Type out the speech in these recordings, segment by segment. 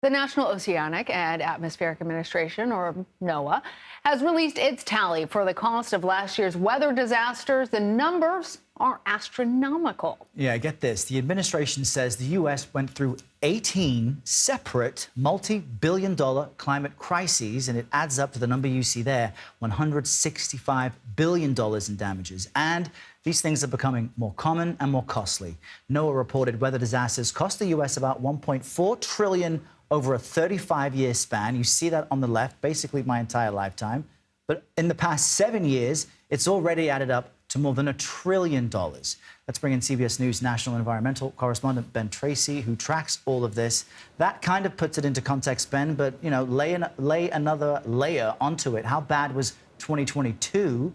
The National Oceanic and Atmospheric Administration, or NOAA, has released its tally for the cost of last year's weather disasters. The numbers are astronomical. Yeah, get this. The administration says the U.S. went through 18 separate multi-billion-dollar climate crises, and it adds up to the number you see there, $165 billion in damages. And these things are becoming more common and more costly. NOAA reported weather disasters cost the U.S. about $1.4 trillion over a 35-year span. You see that on the left, basically my entire lifetime. But in the past 7 years, it's already added up to more than $1 trillion. Let's bring in CBS News national environmental correspondent Ben Tracy, who tracks all of this. That kind of puts it into context, Ben, but, you know, lay another layer onto it. How bad was 2022,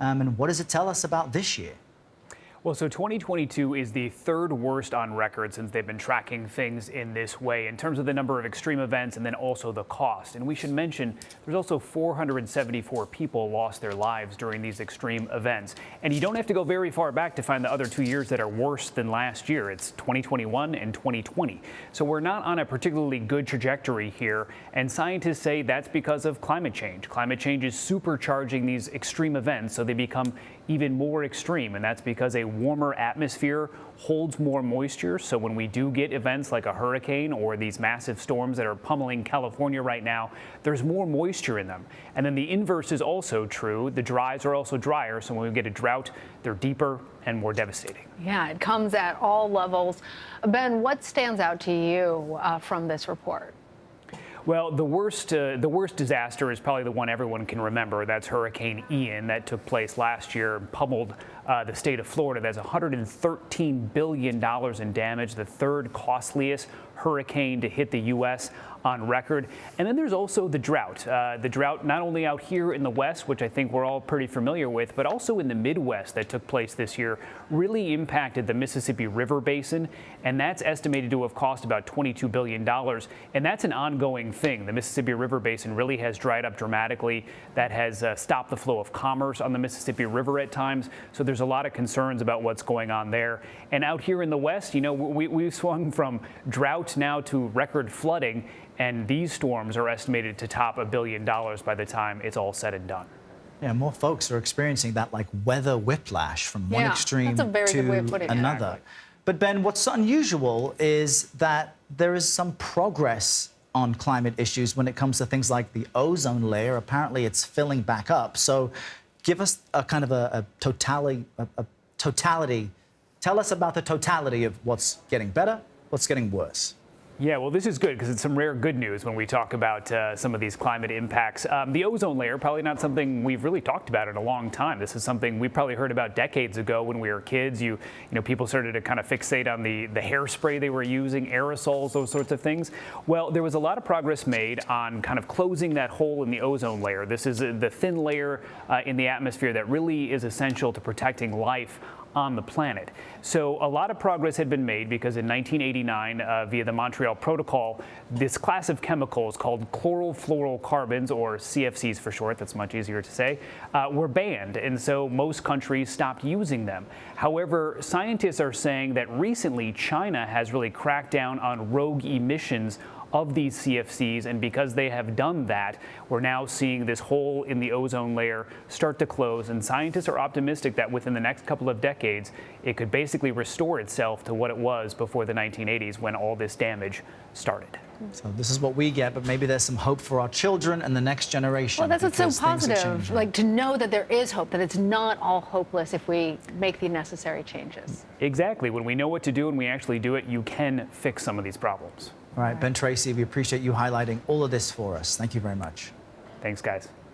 and what does it tell us about this year? Well, so 2022 is the third worst on record since they've been tracking things in this way in terms of the number of extreme events and then also the cost. And we should mention there's also 474 people lost their lives during these extreme events. And you don't have to go very far back to find the other 2 years that are worse than last year. It's 2021 and 2020. So we're not on a particularly good trajectory here. And scientists say that's because of climate change. Climate change is supercharging these extreme events, so they become even more extreme, and that's because a warmer atmosphere holds more moisture. So when we do get events like a hurricane or these massive storms that are pummeling California right now, there's more moisture in them. And then the inverse is also true. The dries are also drier, so when we get a drought, they're deeper and more devastating. Yeah, it comes at all levels. Ben, what stands out to you from this report? Well, the worst disaster is probably the one everyone can remember. That's Hurricane Ian that took place last year, pummeled the state of Florida. That's $113 billion in damage, the third costliest hurricane to hit the U.S. on record. And then there's also the drought. The drought not only out here in the West, which I think we're all pretty familiar with, but also in the Midwest that took place this year, really impacted the Mississippi River Basin. And that's estimated to have cost about $22 billion. And that's an ongoing thing. The Mississippi River Basin really has dried up dramatically. That has stopped the flow of commerce on the Mississippi River at times. So there's a lot of concerns about what's going on there. And out here in the West, you know, we've swung from drought now to record flooding. And these storms are estimated to top $1 billion by the time it's all said and done. Yeah, more folks are experiencing that like weather whiplash from one extreme that's a very good way of putting another. Exactly. But Ben, what's unusual is that there is some progress on climate issues when it comes to things like the ozone layer. Apparently it's filling back up. So give us a kind of a totality. Tell us about the totality of what's getting better, what's getting worse. Yeah, well, this is good because it's some rare good news when we talk about some of these climate impacts. The ozone layer, probably not something we've really talked about in a long time. This is something we probably heard about decades ago when we were kids. You know, people started to kind of fixate on the hairspray they were using, aerosols, those sorts of things. Well, there was a lot of progress made on kind of closing that hole in the ozone layer. This is the thin layer in the atmosphere that really is essential to protecting life on the planet. So a lot of progress had been made because in 1989, via the Montreal Protocol, this class of chemicals called chlorofluorocarbons, or CFCs for short, that's much easier to say, were banned. And so most countries stopped using them. However, scientists are saying that recently China has really cracked down on rogue emissions of these CFCs, and because they have done that, we're now seeing this hole in the ozone layer start to close, and scientists are optimistic that within the next couple of decades, it could basically restore itself to what it was before the 1980s when all this damage started. So this is what we get, but maybe there's some hope for our children and the next generation. Well, that's what's so positive, like to know that there is hope, that it's not all hopeless if we make the necessary changes. Exactly. When we know what to do and we actually do it, you can fix some of these problems. All right, Ben Tracy, we appreciate you highlighting all of this for us. Thank you very much. Thanks, guys.